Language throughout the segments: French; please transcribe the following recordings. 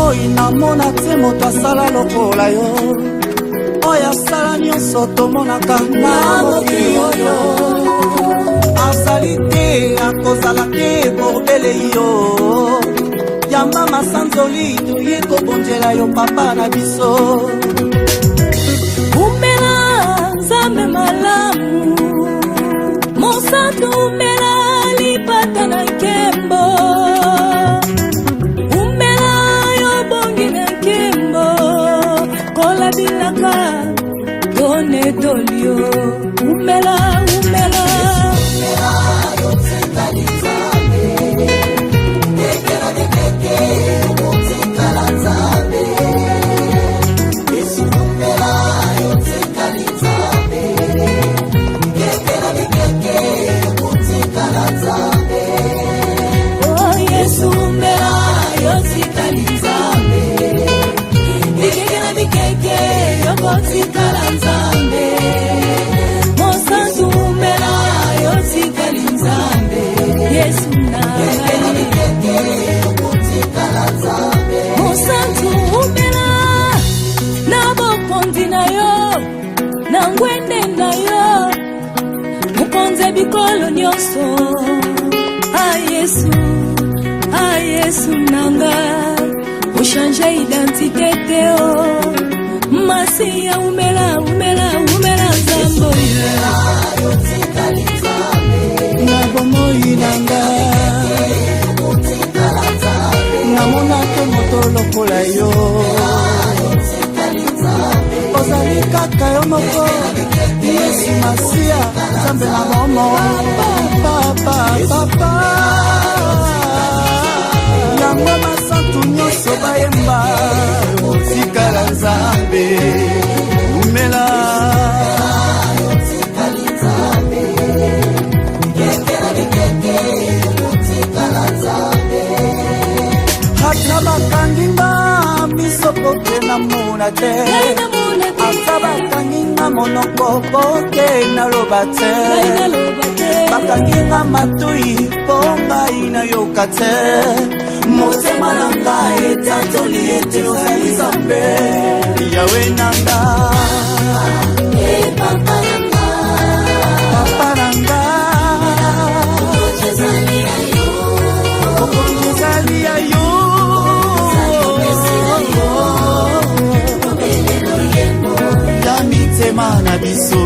bomoi namona te moto asala lokola yo oyo asala nyonso tomonaka na mokili oyo azali te akozala te bordele yo yamba masanzoli toye kobonzela yo papa na biso umela nzambe malamu mosantu umela lipata na nkembo umela yo bongi na nkembo kola bilaka done dolio umela umela yo tsekali nzambe ekera de keke yo tsekala nzambe yesu umela yo tsekali nzambe ekera de keke yo tsekala nzambe oh yesu umela yo tsekali nzambe ekera de keke yo tsekala nzambe mosantu umela yo tsekali nzambe yesu na mosantu umela na bokonzi na yo na ngwende na yo mukonze bikolo nyonso Yesu nanga uchange identité teo masiya umela zambo yo tsekali nzambe na bomoi nanga namona te moto lokola yo ozali kaka yo moko yesu masiya nzambe na momo papa yango masantu nyonso bayemba otikala nzambe umela ata bakanginga miso pote namona te ata bakanginga monoko pote naloba te bakanginga matoi po ngai nayoka te motema na ngai etatoli ete ozali nzambe yawe nanga papa nanga okonjezali ya yo ya mitema na biso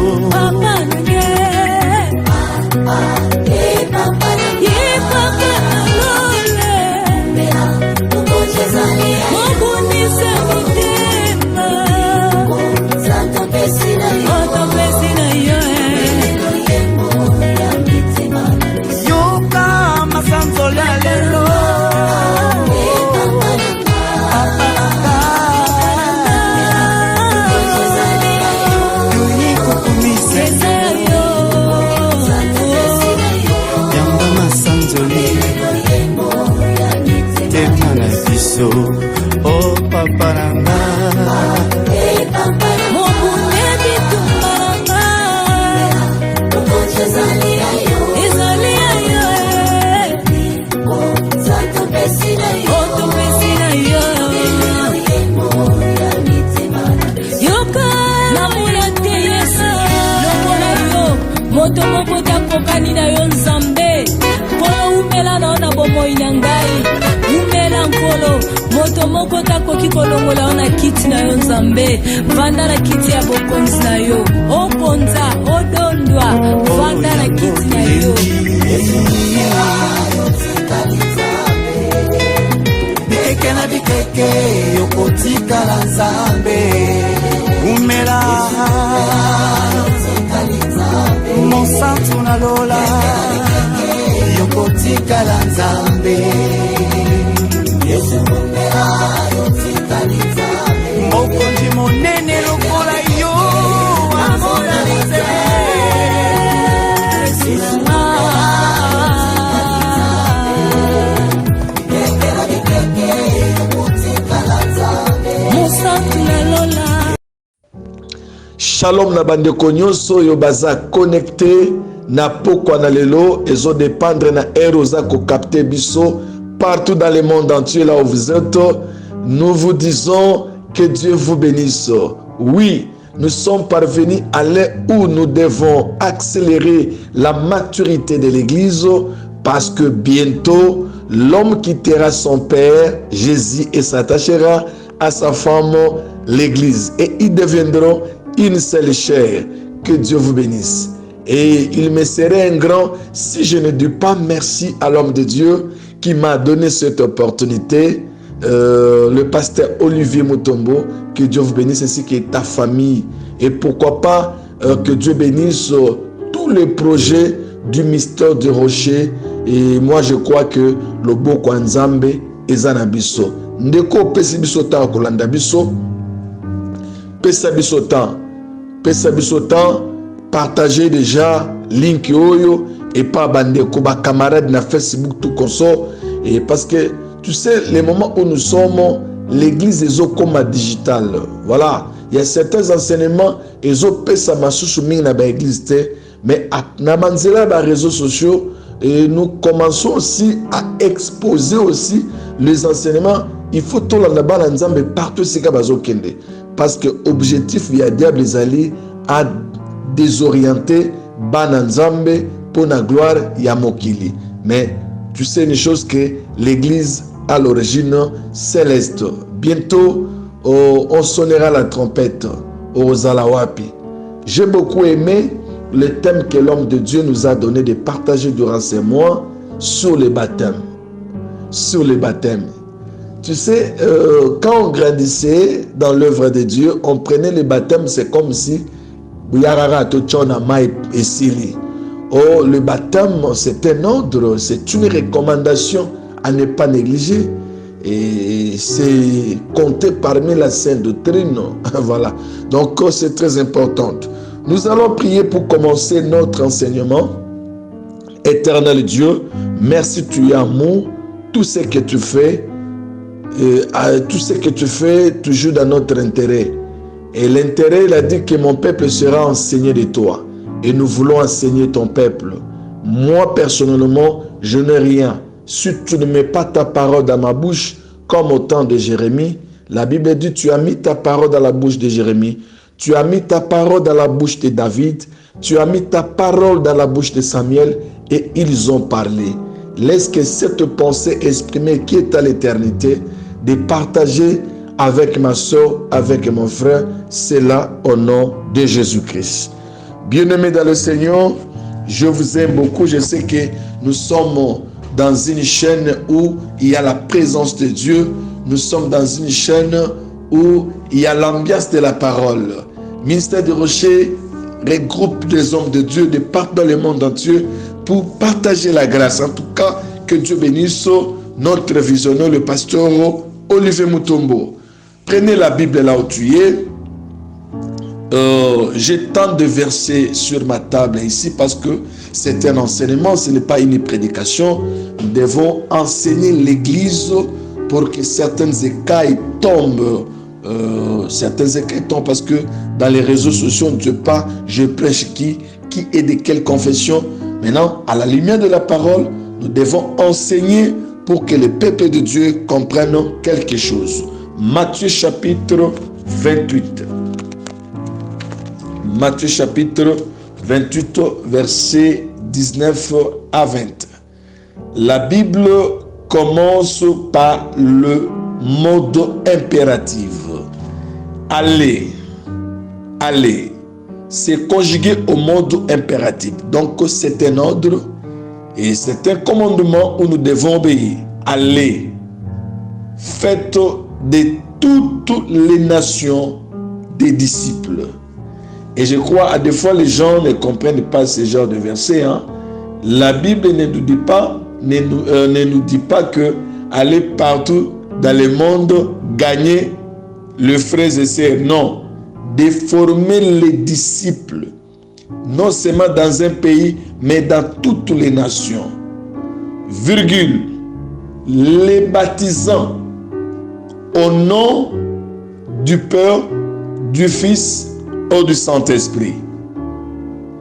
oh papa nanga moto moko takokani na yo nzambe polo umela na bomoi na ngai umela nkolo moto moko takoki kolongola ona kiti na yo nzambe vanda na kiti ya bokonzi na yo oponza odondwa vanda na kiti na yo bikeke na bikeke yokotikala nzambe umela mosantu na lola yokotikala nzambe mokonzi monene lokola yo amona mosantu na lola. Shalom na bandeko nyonso yo baza connecté na pokwa na lelo ezo dépendre na air oza ko capter biso partout dans le monde entier là où vous êtes. nous vous disons que Dieu vous bénisse. Oui, nous sommes parvenus à l'heure où nous devons accélérer la maturité de l'Église parce que bientôt, l'homme quittera son père, Jésus, et s'attachera à sa femme, l'Église. Et ils deviendront une seule chair. Que Dieu vous bénisse. Et il me serait ingrat si je ne dis pas merci à l'homme de Dieu qui m'a donné cette opportunité, le pasteur Olivier Mutombo. Que Dieu vous bénisse ainsi que ta famille. Et pourquoi pas que Dieu bénisse tous les projets du mystère du rocher. Et moi je crois que le beau Kwanzambe ezana biso. Ndeko pesi biso ta kolanda biso. Pesa biso ta. Pesa biso ta. Partagez déjà link oyo et pas bandeko ba camarades na Facebook tout comme ça. Et parce que tu sais les moments où nous sommes, l'église est comme digital. Voilà, il y a certains enseignements et ont pesa masusu mingi na ba église te, mais na manzela ba réseaux sociaux et nous commençons aussi à exposer aussi les enseignements. Il faut tout la ba nzambe partout c'est ka bazo kende parce que objectif il y a diable ezali à désorienter Bananzambe pour la gloire Yamokili. Mais tu sais une chose que l'église à l'origine céleste. Bientôt, on sonnera la trompette au Zalawapi. J'ai beaucoup aimé le thème que l'homme de Dieu nous a donné de partager durant ces mois sur les baptêmes. Sur les baptêmes. Tu sais, quand on grandissait dans l'œuvre de Dieu, on prenait les baptêmes, c'est comme si oh, le baptême, c'est un ordre, c'est une recommandation à ne pas négliger. Et c'est compté parmi la sainte doctrine. Voilà. Donc, c'est très important. Nous allons prier pour commencer notre enseignement. Éternel Dieu, merci, tu es amour. Tout ce que tu fais, toujours dans notre intérêt. Et l'intérêt, il a dit que mon peuple sera enseigné de toi. Et nous voulons enseigner ton peuple. Moi, personnellement, je n'ai rien. Si tu ne mets pas ta parole dans ma bouche, comme au temps de Jérémie, la Bible dit, tu as mis ta parole dans la bouche de Jérémie, tu as mis ta parole dans la bouche de David, tu as mis ta parole dans la bouche de Samuel, et ils ont parlé. Laisse que cette pensée exprimée qui est à l'éternité, de partager avec ma soeur, avec mon frère, c'est là au nom de Jésus-Christ. Bien-aimés dans le Seigneur, je vous aime beaucoup. Je sais que nous sommes dans une chaîne où il y a la présence de Dieu. Nous sommes dans une chaîne où il y a l'ambiance de la parole. Ministère du Rocher regroupe des hommes de Dieu de partout dans le monde entier pour partager la grâce. En tout cas, que Dieu bénisse notre visionneur, le pasteur Olivier Mutombo. Prenez la Bible là où tu es. J'ai tant de versets sur ma table ici parce que c'est un enseignement, ce n'est pas une prédication. Nous devons enseigner l'Église pour que certaines écailles tombent. Parce que dans les réseaux sociaux, on ne sait pas je prêche qui est de quelle confession. Maintenant, à la lumière de la parole, nous devons enseigner pour que le peuple de Dieu comprenne quelque chose. Matthieu chapitre 28. Matthieu chapitre 28, versets 19 à 20. La Bible commence par le mode impératif. Allez, allez. C'est conjugué au mode impératif. Donc c'est un ordre et c'est un commandement où nous devons obéir. Allez, faites de toutes les nations des disciples. Et je crois à des fois les gens ne comprennent pas ce genre de versets. La Bible ne nous dit pas que aller partout dans le monde gagner le frères et sœurs. Non, de former les disciples, non seulement dans un pays, mais dans toutes les nations. Virgule, les baptisant au nom du Père, du Fils et du Saint-Esprit.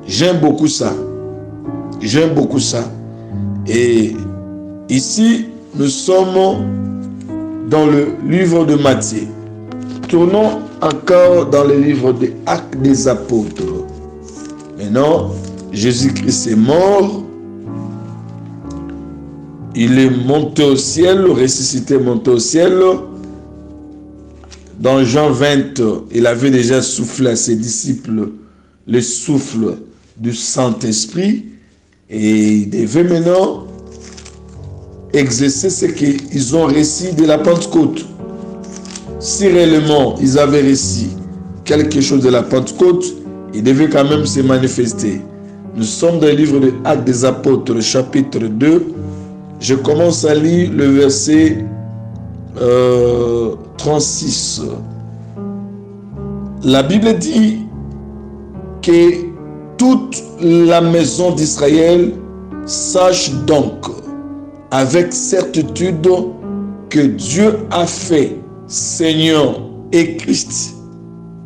J'aime beaucoup ça. J'aime beaucoup ça. Et ici, nous sommes dans le livre de Matthieu. Tournons encore dans le livre des Actes des Apôtres. Maintenant, Jésus-Christ est mort. Il est monté au ciel, ressuscité, monté au ciel. Dans Jean 20, il avait déjà soufflé à ses disciples le souffle du Saint-Esprit. Et il devait maintenant exercer ce qu'ils ont reçu de la Pentecôte. Si réellement ils avaient reçu quelque chose de la Pentecôte, il devait quand même se manifester. Nous sommes dans le livre des Actes des Apôtres, chapitre 2. Je commence à lire le verset 36. La Bible dit que toute la maison d'Israël sache donc avec certitude que Dieu a fait Seigneur et Christ.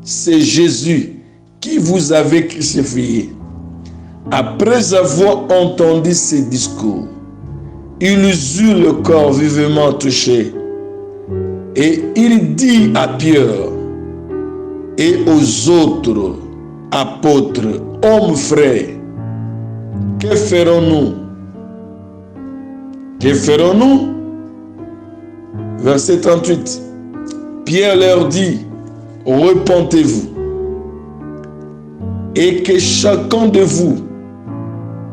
C'est Jésus qui vous avez crucifié. Après avoir entendu ces discours, ils eurent le corps vivement touché. Et il dit à Pierre et aux autres apôtres, hommes frères, que ferons-nous? Que ferons-nous? Verset 38. Pierre leur dit, repentez-vous et que chacun de vous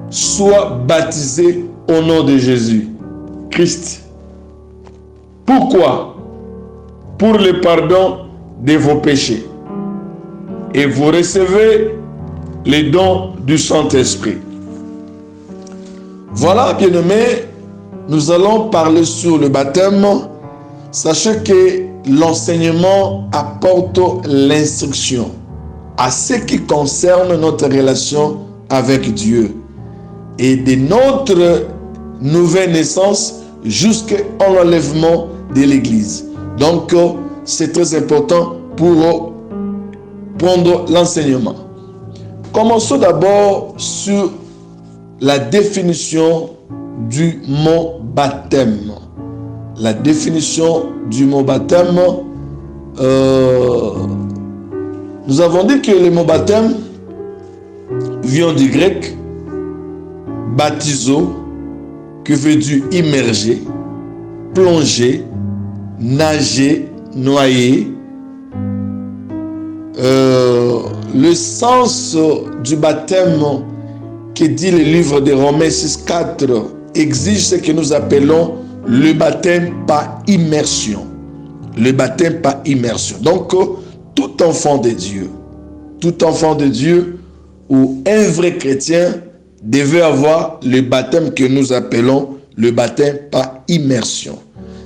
soit baptisé au nom de Jésus Christ. Pourquoi? Pour le pardon de vos péchés. Et vous recevez les dons du Saint-Esprit. Voilà, bien-aimés, nous allons parler sur le baptême. Sachez que l'enseignement apporte l'instruction à ce qui concerne notre relation avec Dieu et de notre nouvelle naissance jusqu'à l'enlèvement de l'Église. Donc, c'est très important pour prendre l'enseignement. Commençons d'abord sur la définition du mot baptême. La définition du mot baptême, nous avons dit que le mot baptême vient du grec baptizo, qui veut dire immerger, plonger, nager, noyer. Le sens du baptême que dit le livre de Romains 6,4 exige ce que nous appelons le baptême par immersion. Le baptême par immersion. Donc, tout enfant de Dieu ou un vrai chrétien devait avoir le baptême que nous appelons le baptême par immersion.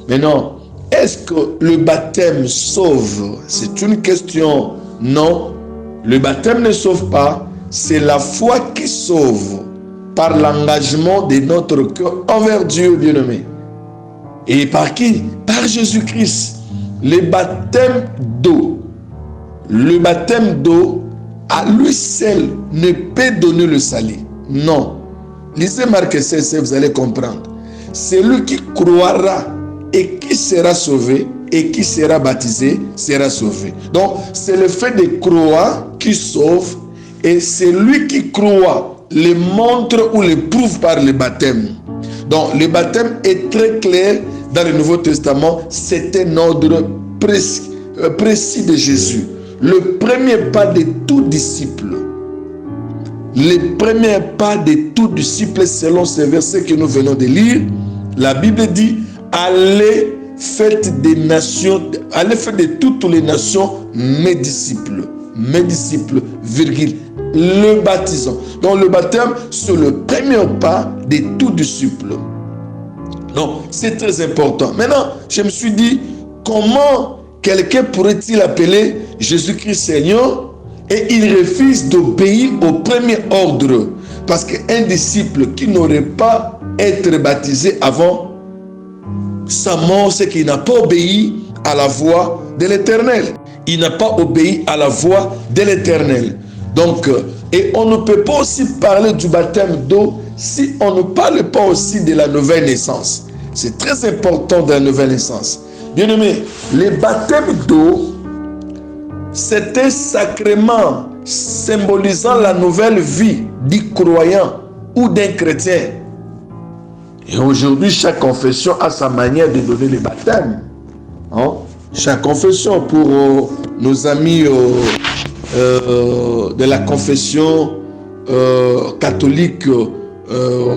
Maintenant, est-ce que le baptême sauve? C'est une question. Non, le baptême ne sauve pas. C'est la foi qui sauve par l'engagement de notre cœur envers Dieu, bien-aimé. Et par qui? Par Jésus-Christ. Le baptême d'eau. Le baptême d'eau, à lui seul, ne peut donner le salut. Non. Lisez Marc 16, vous allez comprendre. Celui qui croira et qui sera sauvé et qui sera baptisé sera sauvé. Donc, c'est le fait de croire qui sauve, et celui qui croit le montre ou le prouve par le baptême. Donc, le baptême est très clair dans le Nouveau Testament. C'est un ordre précis de Jésus. Le premier pas de tout disciple. Le premier pas de tout disciple, selon ces versets que nous venons de lire, la Bible dit, allez faites des nations, allez faire de toutes les nations mes disciples, virgule, le baptisant. Donc le baptême, c'est le premier pas de tout disciple. Donc c'est très important. Maintenant, je me suis dit, comment quelqu'un pourrait-il appeler Jésus-Christ Seigneur et il refuse d'obéir au premier ordre? Parce qu'un disciple qui n'aurait pas été baptisé avant sa mort, c'est qu'il n'a pas obéi à la voix de l'Éternel. Il n'a pas obéi à la voix de l'Éternel. Donc, et on ne peut pas aussi parler du baptême d'eau si on ne parle pas aussi de la nouvelle naissance. C'est très important dans la nouvelle naissance. Bien-aimés, le baptême d'eau, c'est un sacrement symbolisant la nouvelle vie du croyant ou d'un chrétien. Et aujourd'hui, chaque confession a sa manière de donner le baptême. Hein? Chaque confession, pour nos amis de la confession catholique,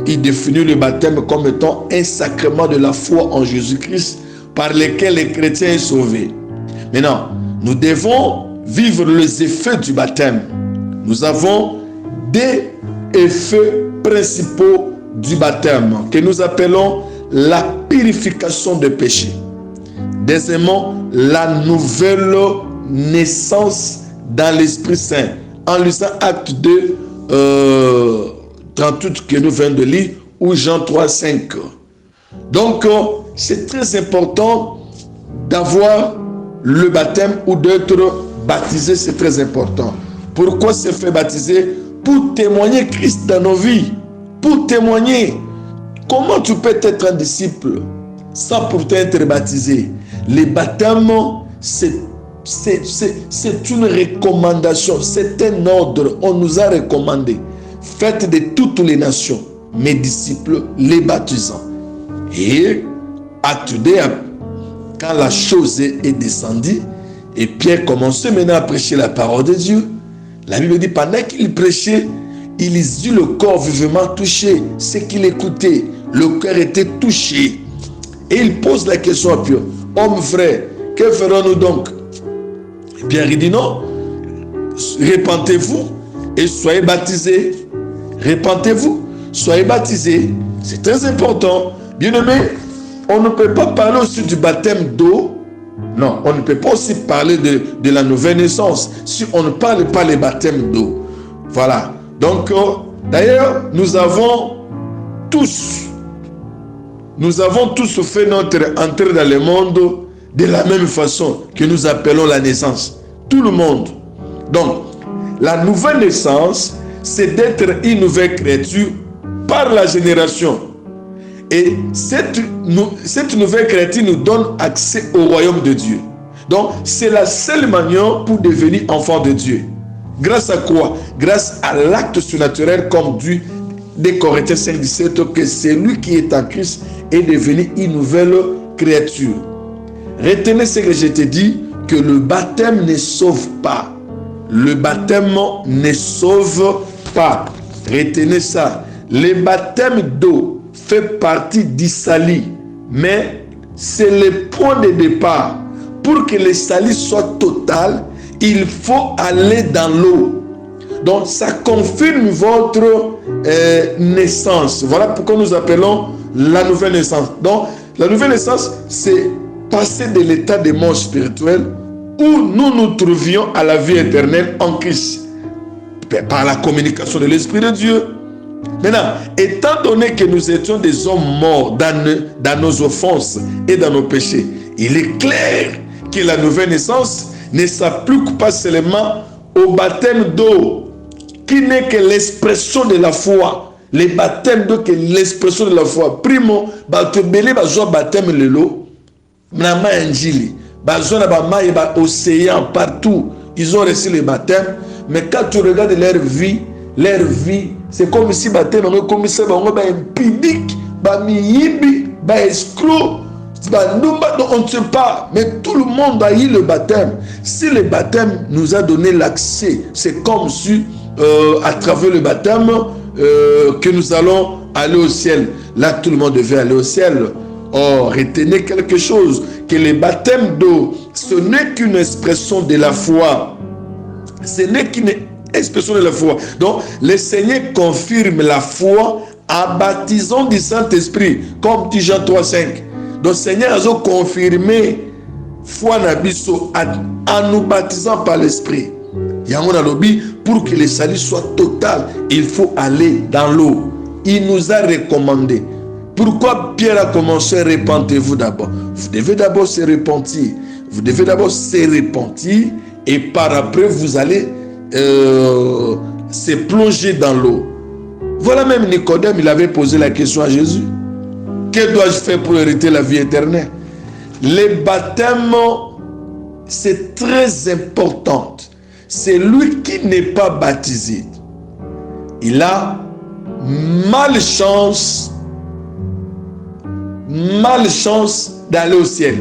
il définit le baptême comme étant un sacrement de la foi en Jésus-Christ par lequel les chrétiens sont sauvés. Maintenant, nous devons vivre les effets du baptême. Nous avons des effets principaux du baptême que nous appelons la purification des péchés. Deuxièmement, la nouvelle naissance dans l'Esprit Saint. En lisant Acte 2, 38 que nous venons de lire, ou Jean 3, 5. Donc, c'est très important d'avoir le baptême ou d'être baptisé, c'est très important. Pourquoi se faire baptiser? Pour témoigner Christ dans nos vies. Pour témoigner. Comment tu peux être un disciple sans pourtant être baptisé? Le baptême, c'est une recommandation, c'est un ordre. On nous a recommandé. Faites de toutes les nations mes disciples, les baptisant. Et Acte 2, quand la chose est descendue, et Pierre commençait maintenant à prêcher la parole de Dieu, la Bible dit, pendant qu'il prêchait, il eut le corps vivement touché. Ce qu'il écoutait, le cœur était touché. Et il pose la question à Pierre, homme frère, que ferons-nous donc? Et Pierre il dit non, repentez-vous et soyez baptisés. Repentez-vous, soyez baptisés. C'est très important. Bien-aimé, on ne peut pas parler aussi du baptême d'eau. Non, on ne peut pas aussi parler de la nouvelle naissance si on ne parle pas les baptêmes d'eau. Voilà. Donc, d'ailleurs, nous avons tous fait notre entrée dans le monde de la même façon que nous appelons la naissance. Tout le monde. Donc, la nouvelle naissance, c'est d'être une nouvelle créature par la génération. Et cette nouvelle créature nous donne accès au royaume de Dieu. Donc, c'est la seule manière pour devenir enfant de Dieu. Grâce à quoi? Grâce à l'acte surnaturel, comme dit des Corinthiens 5,17, que celui qui est en Christ est devenu une nouvelle créature. Retenez ce que je te dis, que le baptême ne sauve pas. Le baptême ne sauve pas. Retenez ça. Le baptême d'eau fait partie du salut, mais c'est le point de départ. Pour que le salut soit total, il faut aller dans l'eau. Donc, ça confirme votre naissance. Voilà pourquoi nous appelons la nouvelle naissance. Donc, la nouvelle naissance, c'est passer de l'état de mort spirituelle où nous nous trouvions à la vie éternelle en Christ, par la communication de l'Esprit de Dieu. Maintenant, étant donné que nous étions des hommes morts dans nos offenses et dans nos péchés, il est clair que la nouvelle naissance ne s'applique pas seulement au baptême d'eau, qui n'est que l'expression de la foi. Le baptême d'eau, que l'expression de la foi. Primo, batobele bazo baptême lelo, nama injili, bazo na ba et ba océan partout, ils ont reçu le baptême. Mais quand tu regardes leur vie, c'est comme si baptême, comme si ba impudique, ba miyibi, ba escroc. On ne sait pas, mais tout le monde a eu le baptême. Si le baptême nous a donné l'accès, c'est comme si à travers le baptême que nous allons aller au ciel. Là, tout le monde devait aller au ciel. Or, retenez quelque chose, que le baptême d'eau, ce n'est qu'une expression de la foi. Ce n'est qu'une expression de la foi. Donc, le Seigneur confirme la foi en baptisant du Saint-Esprit, comme dit Jean 3, 5. Donc, Seigneur a confirmé foi nabiso en nous baptisant par l'Esprit. Pour que le salut soit total, il faut aller dans l'eau. Il nous a recommandé. Pourquoi Pierre a commencé? Repentez-vous d'abord. Vous devez d'abord se repentir. Vous devez d'abord se repentir et par après vous allez se plonger dans l'eau. Voilà, même Nicodème, il avait posé la question à Jésus. Que dois-je faire pour hériter la vie éternelle? les baptêmes, c'est très important. C'est lui qui n'est pas baptisé. Il a malchance d'aller au ciel.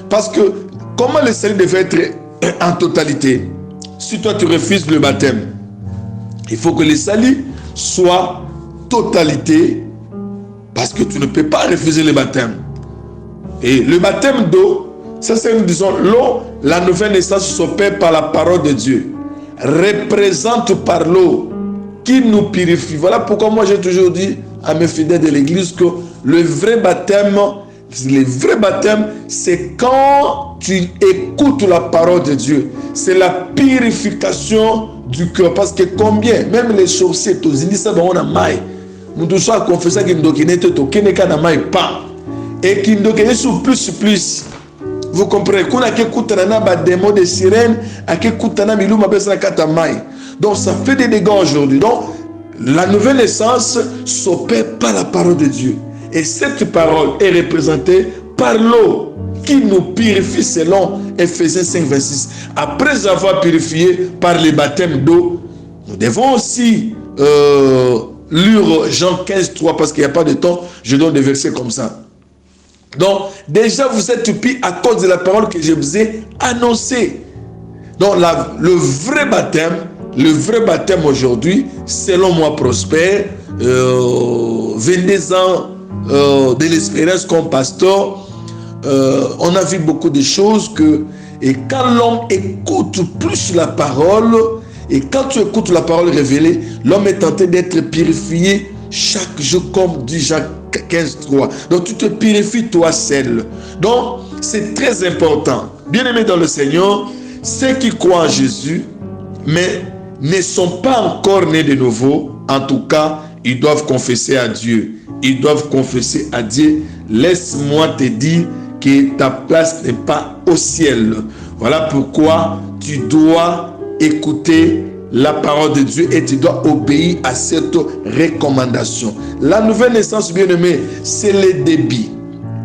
Parce que comment le salut devait être en totalité? Si toi tu refuses le baptême, il faut que le salut soit totalité, parce que tu ne peux pas refuser le baptême. Et le baptême d'eau, ça c'est, nous disons, l'eau, la nouvelle naissance s'opère par la parole de Dieu, représente par l'eau qui nous purifie. Voilà pourquoi moi j'ai toujours dit à mes fidèles de l'église que le vrai baptême, c'est quand tu écoutes la parole de Dieu. C'est la purification du cœur. Parce que combien, même les sorciers, nous sommes confessés qu'ils nous pas. Et qu'ils nous plus. Vous comprenez? Des sirènes, donc ça fait des dégâts aujourd'hui. Donc la nouvelle naissance s'opère par la parole de Dieu. Et cette parole est représentée par l'eau qui nous purifie selon Ephésiens 5, 26. Après avoir purifié par le baptême d'eau, nous devons aussi lire Jean 15, 3 parce qu'il n'y a pas de temps, je donne des versets comme ça. Donc, déjà vous êtes pris à cause de la parole que je vous ai annoncée. Donc, le vrai baptême aujourd'hui, selon moi Prosper, 22 ans de l'expérience comme pasteur, on a vu beaucoup de choses et quand l'homme écoute plus la parole, et quand tu écoutes la parole révélée, l'homme est tenté d'être purifié chaque jour, comme dit Jacques 15, 3. Donc tu te purifies toi seul. Donc c'est très important. Bien-aimés dans le Seigneur, ceux qui croient en Jésus, mais ne sont pas encore nés de nouveau, en tout cas, ils doivent confesser à Dieu. Ils doivent confesser à Dieu. Laisse-moi te dire que ta place n'est pas au ciel. Voilà pourquoi tu dois écouter la parole de Dieu et tu dois obéir à cette recommandation. La nouvelle naissance, bien-aimé, c'est le début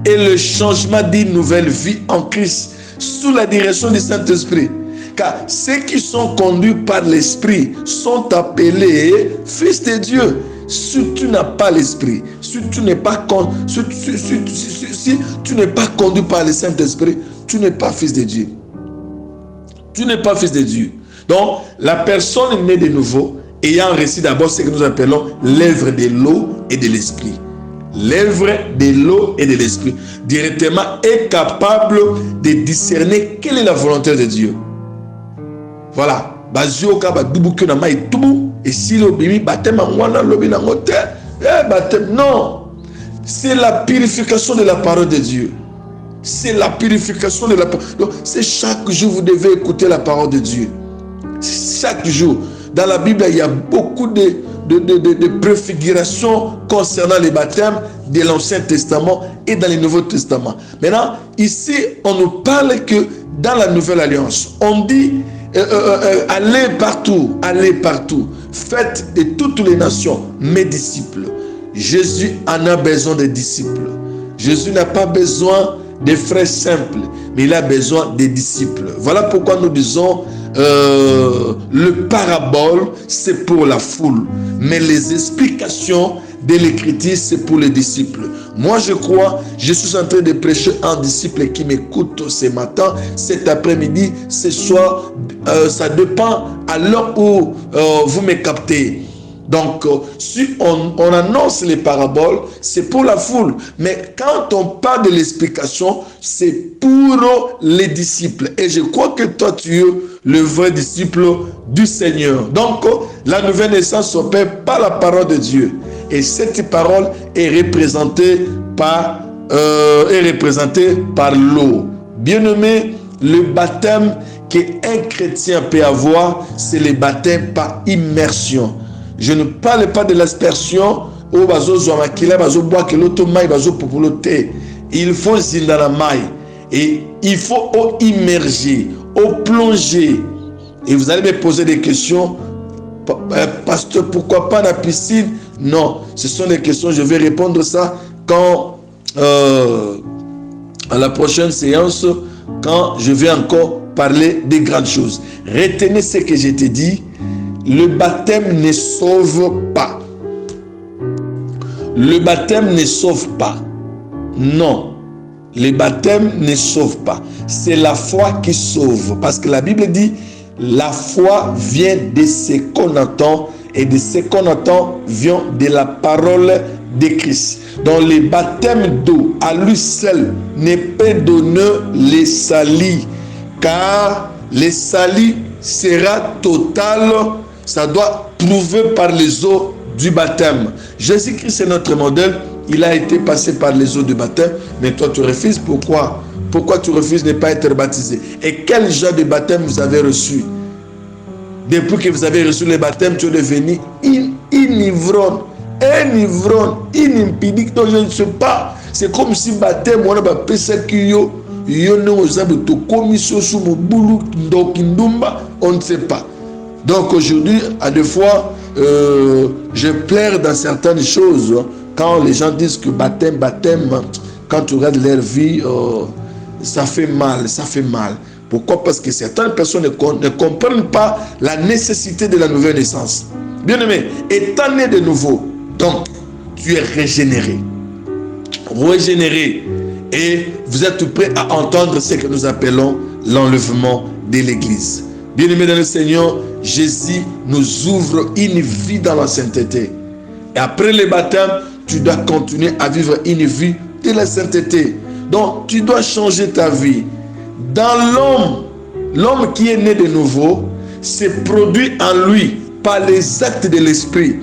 et le changement d'une nouvelle vie en Christ sous la direction du Saint-Esprit. Car ceux qui sont conduits par l'Esprit sont appelés fils de Dieu. Si tu n'as pas l'Esprit, si tu n'es pas conduit par le Saint-Esprit, tu n'es pas fils de Dieu. Tu n'es pas fils de Dieu. Donc, la personne née de nouveau, ayant reçu d'abord ce que nous appelons l'œuvre de l'eau et de l'esprit. L'œuvre de l'eau et de l'esprit, directement est capable de discerner quelle est la volonté de Dieu. Voilà. Et si l'obéi baptême non. C'est la purification de la parole de Dieu. C'est la purification de la parole. Donc, c'est chaque jour vous devez écouter la parole de Dieu. Chaque jour. Dans la Bible, il y a beaucoup de préfigurations concernant les baptêmes de l'Ancien Testament et dans le Nouveau Testament. Maintenant, ici, on nous parle que dans la Nouvelle Alliance, on dit allez partout, faites de toutes les nations mes disciples. Jésus en a besoin des disciples. Jésus n'a pas besoin des frères simples, mais il a besoin des disciples. Voilà pourquoi nous disons le parabole, c'est pour la foule, mais les explications de l'écriture, c'est pour les disciples. Moi, je crois, je suis en train de prêcher un disciple qui m'écoute ce matin, cet après-midi, ce soir, ça dépend à l'heure où vous me captez. Donc, si on annonce les paraboles, c'est pour la foule. Mais quand on parle de l'explication, c'est pour les disciples. Et je crois que toi, tu es le vrai disciple du Seigneur. Donc, la nouvelle naissance s'opère par la parole de Dieu. Et cette parole est représentée par l'eau. Bien-aimé, le baptême qu'un chrétien peut avoir, c'est le baptême par immersion. Je ne parle pas de l'aspersion où il faut et il faut immerger, plonger. Et vous allez me poser des questions, pasteur, pourquoi pas la piscine? Non, ce sont des questions, je vais répondre ça quand à la prochaine séance quand je vais encore parler des grandes choses. Retenez ce que je t'ai dit. Le baptême ne sauve pas. Le baptême ne sauve pas. Non. Le baptême ne sauve pas. C'est la foi qui sauve. Parce que la Bible dit, la foi vient de ce qu'on entend et de ce qu'on entend vient de la parole de Christ. Donc le baptême d'eau à lui seul ne peut donner le salut, car le salut sera total. Ça doit prouver par les eaux du baptême. Jésus-Christ est notre modèle. Il a été passé par les eaux du baptême, mais toi tu refuses. Pourquoi? Pourquoi tu refuses de ne pas être baptisé? Et quel genre de baptême vous avez reçu? Depuis que vous avez reçu le baptême, tu es devenu un ivrogne, un impudique. Donc je ne sais pas. C'est comme si baptême, on a appelé ça on ne sait pas. Donc aujourd'hui, à deux fois, je pleure dans certaines choses. Quand les gens disent que baptême, quand tu regardes leur vie, ça fait mal. Pourquoi? Parce que certaines personnes ne comprennent pas la nécessité de la nouvelle naissance. Bien aimé, étant né de nouveau, donc tu es régénéré. Et vous êtes prêts à entendre ce que nous appelons l'enlèvement de l'Église. Bien aimé dans le Seigneur, Jésus nous ouvre une vie dans la sainteté. Et après le baptême, tu dois continuer à vivre une vie de la sainteté. Donc, tu dois changer ta vie. Dans l'homme qui est né de nouveau, se produit en lui par les actes de l'esprit.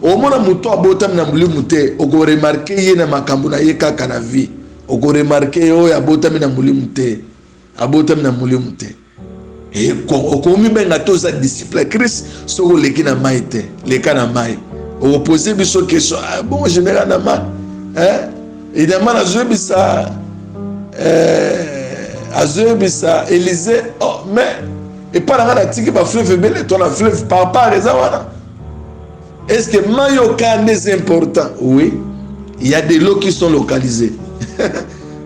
Au moment où tu as remarqué, tu as remarqué qu'il y a une vie. Tu as remarqué qu'il y a une vie. Et comme tu es disciple de Christ, tu es le cas de Maï. On pose des questions. Bon, généralement, évidemment, Élisée, mais et pas la tique va fleuve belé, ton fleuve par raison. Est-ce que Mayoka est important? Oui, il y a des lots qui sont localisés.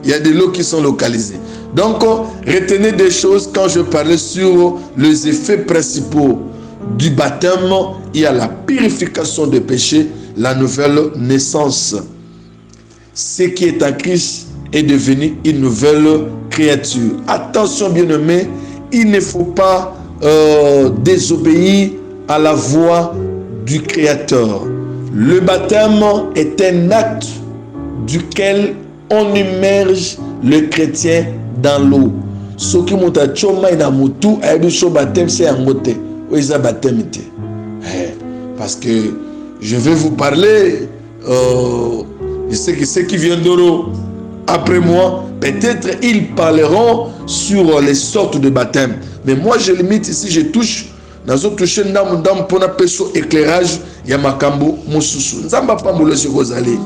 Il y a des lots qui sont localisés. Donc, retenez des choses quand je parlais sur les effets principaux du baptême. Il y a la purification des péchés, la nouvelle naissance. Ce qui est en Christ est devenu une nouvelle créature. Attention, bien-aimés, il ne faut pas désobéir à la voix du Créateur. Le baptême est un acte duquel on immerge le chrétien dans l'eau. Ce qui monte à choma ina mutu ayebi so baptême c'est un moté. Oisa baptême té. Parce que je vais vous parler de ceux qui viendront après moi. Peut-être ils parleront sur les sortes de baptême. Mais moi je limite ici, je touche. Dans autre touche ndam pour na peso éclairage ya makambo mususu. Nzamba pa molo sikozali.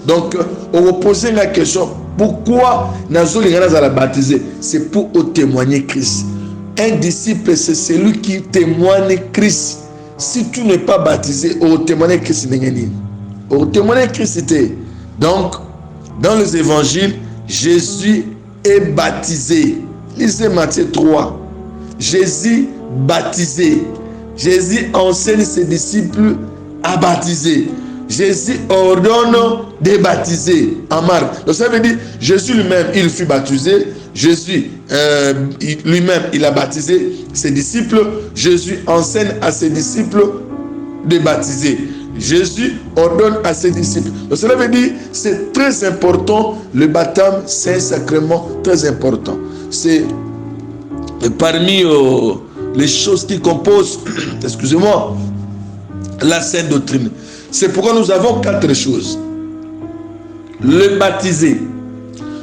Donc, on va poser la question, pourquoi Nazoli a baptisé? C'est pour témoigner Christ. Un disciple, c'est celui qui témoigne Christ. Si tu n'es pas baptisé, on témoigne Christ. On témoigne Christ. Donc, dans les évangiles, Jésus est baptisé. Lisez Matthieu 3. Jésus baptisé. Jésus enseigne ses disciples à baptiser. Jésus ordonne de baptiser en Marc. Donc ça veut dire, Jésus lui-même, il fut baptisé. Jésus lui-même, il a baptisé ses disciples. Jésus enseigne à ses disciples de baptiser. Jésus ordonne à ses disciples. Donc cela veut dire, c'est très important. Le baptême, c'est un sacrement très important. C'est parmi les choses qui composent, excusez-moi, la sainte doctrine. C'est pourquoi nous avons 4 choses. Le baptisé,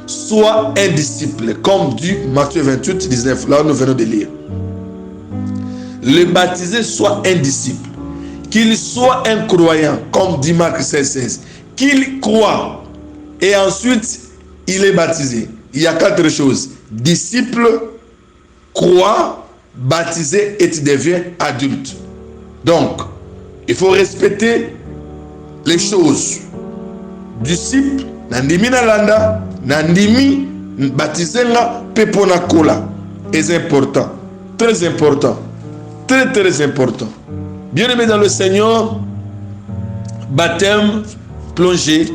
soit un disciple, comme dit Matthieu 28, 19, là nous venons de lire. Le baptisé soit un disciple, qu'il soit un croyant, comme dit Marc 16, 16, qu'il croit et ensuite il est baptisé. Il y a 4 choses. Disciple, croit, baptisé et tu deviens adulte. Donc, il faut respecter les choses. Disciple, nandimi na landa, nandimi baptisé nga pepona kola. C'est important, très important, très très important. Bien-aimés dans le Seigneur, baptême, plonger,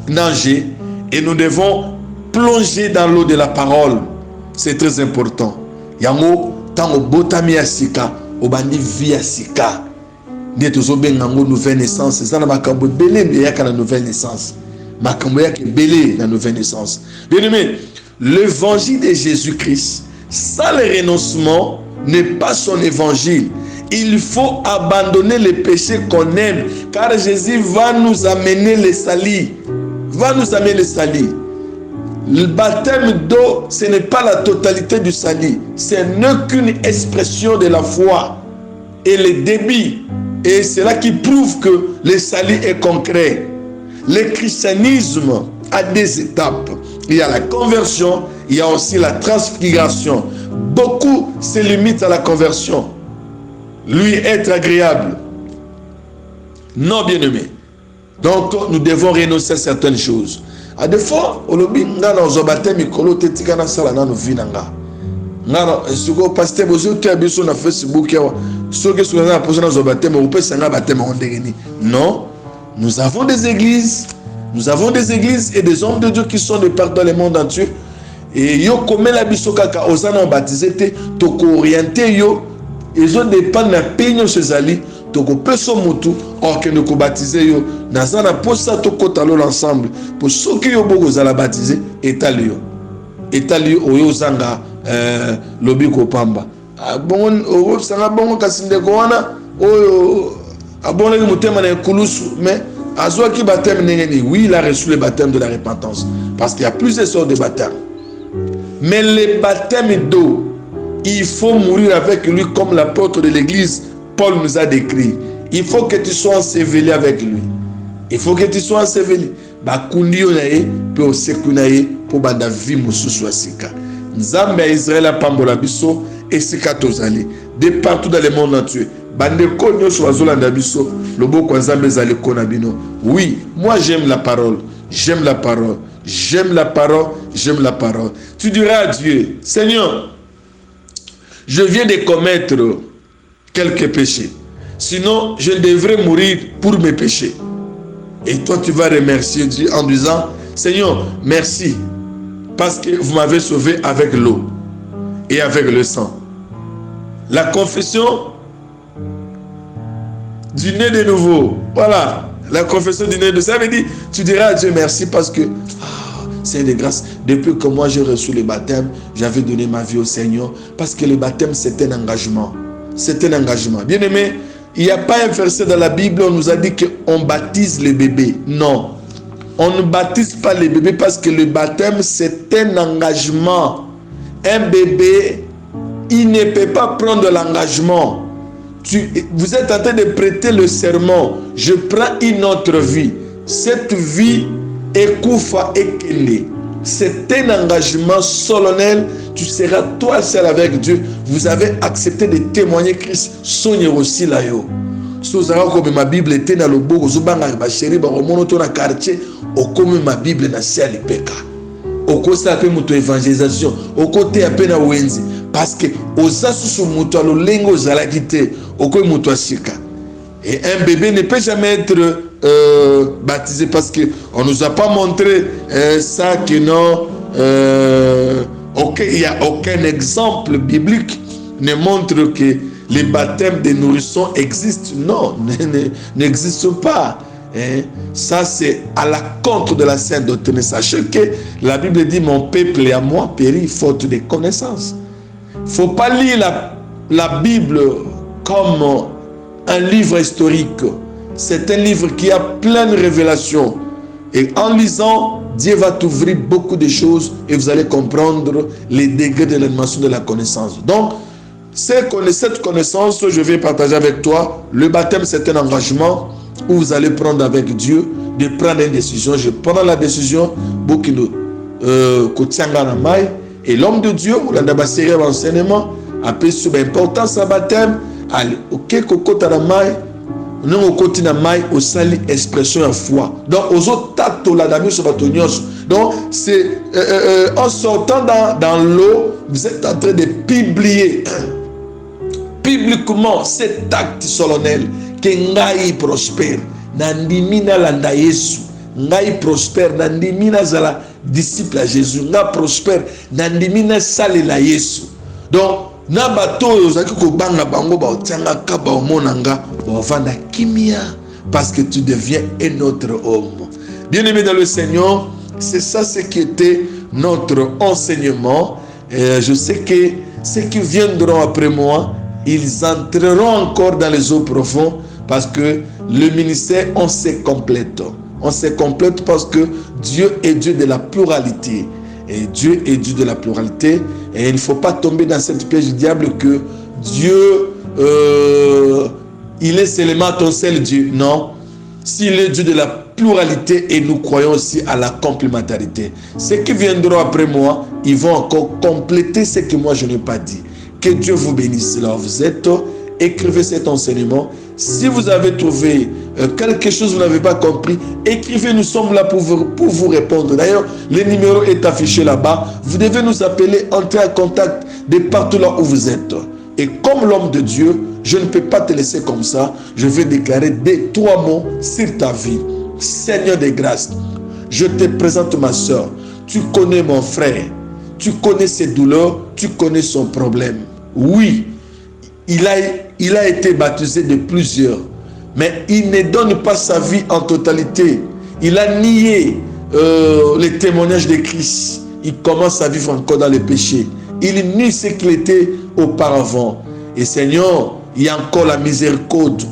nager, et nous devons plonger dans l'eau de la parole. C'est très important. Yango tango botami asika, obandi vie asika. Neto bengango nouvelle naissance. Ça na makambo belé yaka na nouvelle naissance. Makambo yaka belé na nouvelle naissance. Bien-aimés, l'évangile de Jésus-Christ, sans le renoncement, n'est pas son évangile. Il faut abandonner les péchés qu'on aime, car Jésus va nous amener le salut. Va nous amener le salut. Le baptême d'eau, ce n'est pas la totalité du salut. Ce n'est qu'une expression de la foi et le débit. Et c'est là qui prouve que le salut est concret. Le christianisme a des étapes. Il y a la conversion, il y a aussi la transfiguration. Beaucoup se limitent à la conversion. Lui être agréable. Non, bien-aimé. Donc, nous devons renoncer à certaines choses. À des fois, au lobby, nous avons baptême, nous tetikana sala na novi nanga. Ngana, suko pasteur bozo tu abiso na Facebook ya. Soki suko na posa na baptême, on peut sanga baptême on dégeni. Non, nous avons des églises. Nous avons des églises et des hommes de Dieu qui sont de partout dans le monde entier. Et yo comme la biso kaka osana baptisé te toko orienté yo. Ils ont dépend na peño cezali toko peso mutu or que nous baptiser yo nazana posa toko talo l'ensemble pour ceux qui yo bogo za la baptiser etalio oyo zanga lobi ko pamba bon o sanga bon kasinde ko wana oyo abonne mutema na kulusu mais azwa ki baptême nengeni. Oui, il a reçu le baptême de la repentance parce qu'il y a plusieurs sortes de baptêmes, mais le baptême d'eau, il faut mourir avec lui comme l'apôtre de l'église Paul nous a décrit. Il faut que tu sois enseveli avec lui. Il faut que tu sois enseveli. Bakundi onaye pe osekunaye po banda vie mususu asika. Nzambe ya Israël a pambola biso esika tozali de partout dans le monde entier. Bande konyo soazola ndabiso loboko nzambe zali kona bino. Oui, moi j'aime la parole. J'aime la parole. J'aime la parole. J'aime la parole. Tu diras à Dieu, Seigneur, je viens de commettre quelques péchés. Sinon, je devrais mourir pour mes péchés. Et toi, tu vas remercier Dieu en disant, Seigneur, merci. Parce que vous m'avez sauvé avec l'eau et avec le sang. La confession du né de nouveau. Voilà. La confession du né de nouveau. Ça veut dire, tu diras à Dieu merci parce que c'est de grâce. Depuis que moi j'ai reçu le baptême, j'avais donné ma vie au Seigneur. Parce que le baptême, c'est un engagement. C'est un engagement. Bien aimé, il n'y a pas un verset dans la Bible où on nous a dit qu'on baptise les bébés. Non. On ne baptise pas les bébés parce que le baptême, c'est un engagement. Un bébé, il ne peut pas prendre l'engagement. Vous êtes en train de prêter le serment. Je prends une autre vie. Cette vie Ekoufa Ekele. C'est un engagement solennel. Tu seras toi seul avec Dieu. Vous avez accepté de témoigner Christ. Sogne aussi là yo. Sozara comme ma Bible était dans le bogo. Zubanga ba chéri ba remono to na quartier. O comme ma Bible na ciel peka. O kosa pe muto évangélisation. O côté ape na wenzi. Parce que oza susu muto alo lengo zala kite. O ko muto asika. Et un bébé ne peut jamais être baptisé parce qu'on ne nous a pas montré ça que non. Il n'y a aucun exemple biblique ne montre que les baptêmes des nourrissons existent. Non, n'existent pas. Ça, c'est à la contre de la sainte doctrine. Sachez que la Bible dit mon peuple et à moi périt faute de connaissances. Il ne faut pas lire la Bible comme un livre historique. C'est un livre qui a plein de révélations. Et en lisant, Dieu va t'ouvrir beaucoup de choses et vous allez comprendre les degrés de l'animation de la connaissance. Donc, cette connaissance, je vais partager avec toi. Le baptême, c'est un engagement où vous allez prendre avec Dieu, de prendre une décision. Je prends la décision, et l'homme de Dieu, ou la série d'enseignement, a pris sur l'importance du baptême. Allez, ok, koko taramai, non au continent mai, au sali expression à foi. Donc, aux autres tato la dame sur batonios, Donc, c'est en sortant dans l'eau, vous êtes en train de publier publiquement cet acte solennel que ngai prospère. Nandimi na landa Yesu. Ngai prospère. Nandimi na zala disciple à Jésus. Ngai prospère. Nandimi na sale la Yesu. Donc, na bato ozaki ko banga bango ba otianga ka ba omonanga ba vanda kimia parce que tu deviens un autre homme. Bien-aimé dans le Seigneur, c'est ça ce qui était notre enseignement. Je sais que ceux qui viendront après moi, ils entreront encore dans les eaux profondes parce que le ministère, on se complète. On se complète parce que Dieu est Dieu de la pluralité. Et Dieu est Dieu de la pluralité. Et il ne faut pas tomber dans cette piège du diable que Dieu, il est seulement ton seul Dieu. Non. S'il est Dieu de la pluralité et nous croyons aussi à la complémentarité. Ceux qui viendront après moi, ils vont encore compléter ce que moi je n'ai pas dit. Que Dieu vous bénisse là où vous êtes. Écrivez cet enseignement. Si vous avez trouvé quelque chose que vous n'avez pas compris, écrivez, nous sommes là pour vous répondre. D'ailleurs, le numéro est affiché là-bas. Vous devez nous appeler, entrer en contact de partout là où vous êtes. Et comme l'homme de Dieu, je ne peux pas te laisser comme ça. Je vais déclarer 3 mots sur ta vie. Seigneur des grâces, je te présente ma soeur. Tu connais mon frère. Tu connais ses douleurs. Tu connais son problème. Oui, il a été baptisé de plusieurs. Mais il ne donne pas sa vie en totalité. Il a nié les témoignages de Christ. Il commence à vivre encore dans le péché. Il nie ce qu'il était auparavant. Et Seigneur, il y a encore la miséricorde.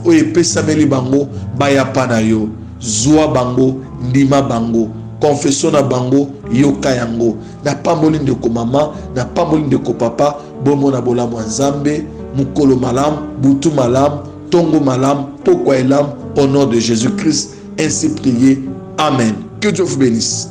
Bango, baya panayo, zwa bango, ndima bango, confession na bango, yoka yango. Na pas molin de ko mama, na pas molin de ko papa, bomo na bola mwanzambe, mukolo malam, butu malam, tongo malam, pokwa elam, au nom de Jésus-Christ, ainsi prié. Amen. Que Dieu vous bénisse.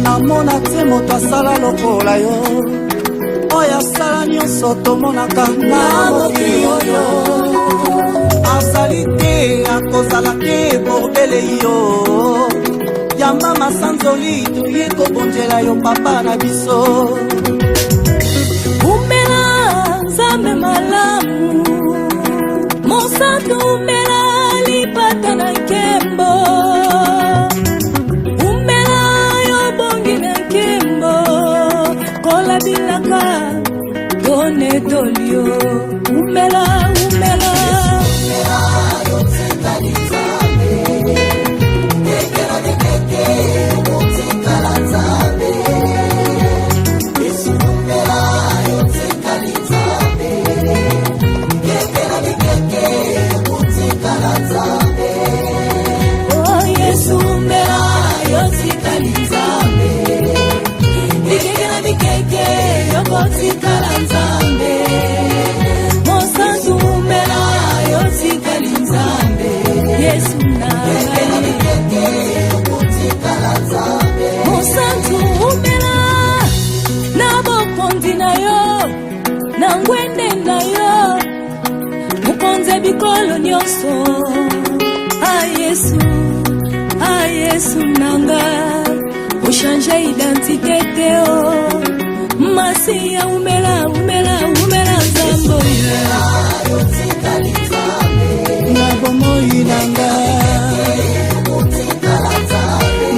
Namona te moto asala lokola yo oyo asala nyonso tomonaka na mokili oyo azali te akozala te bordele yo yamba masanzoli toye kobondela yo papa na biso umela nzambe malamu mosantu umela lipata na nkembo bilaka tone tolio umela umela yo tsikali nzambe nekera nekeke motikala nzambe yesu umela yo tsikali nzambe nekera nekeke motikala nzambe oh yesu umela yo tsikali nzambe nekera nekeke yokotikala nzambe mosantu umela yotikali nzambe yesu mosantu umela na bokondi na yo na ngwende na yo mokonze bikolo nyonso yesu nanga ochange identité teo Masia umela umela umela zambo na bomoi nanga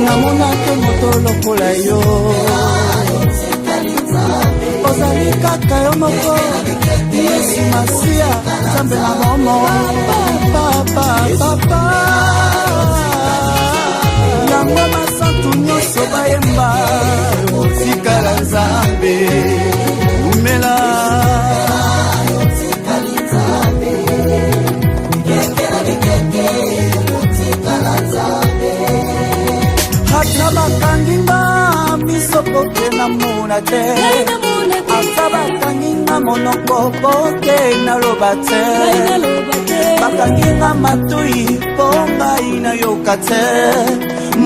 namona ke moto lokola yo ozali kaka yo moko Yesu Masia zambe na momo papa yango masantu nyonso yemba yotikala nzambe umela ata bakanginga miso poke namona te ata bakanginga monoko poke naloba te bakanginga matui po ngai nayoka te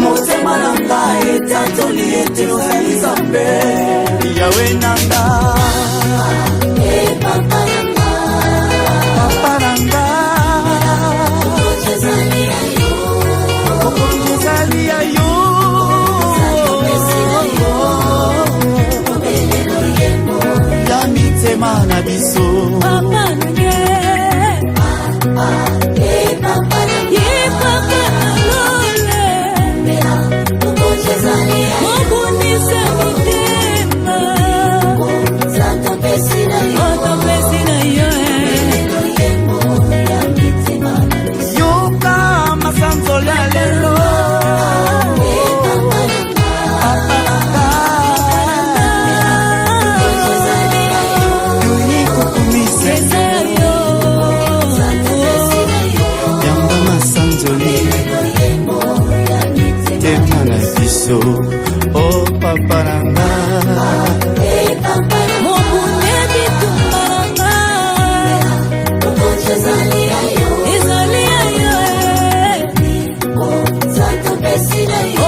motema na ngai etatoli ete ozali nzambe yawe na nga papa na nga okonzi ezali ya yo ya mitema na biso yoka masanzola lelo oh papa nanga mokune bitumba nanga ezali ayo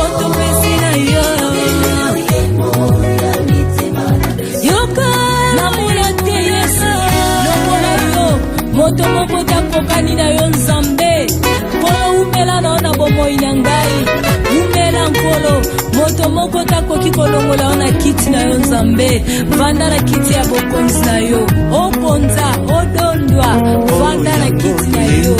otopesi na yo yoka namona te yesu lokola yo moto moko takokani na yo nzambe mpona umela na yo na bomoi na ngai umela nkolo moto moko takoki kolongola yo na kiti na yo nzambe vanda na kiti ya bokonzi na yo okonza odondwa vanda na kiti na yo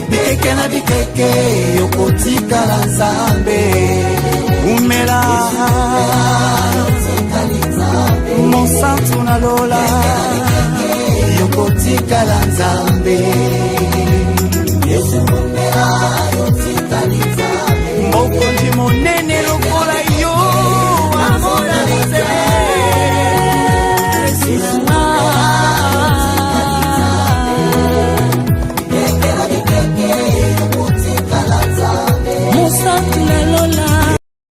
bikeke na bikeke yokotikala nzambe umela mosantu na lola yokotikala nzambe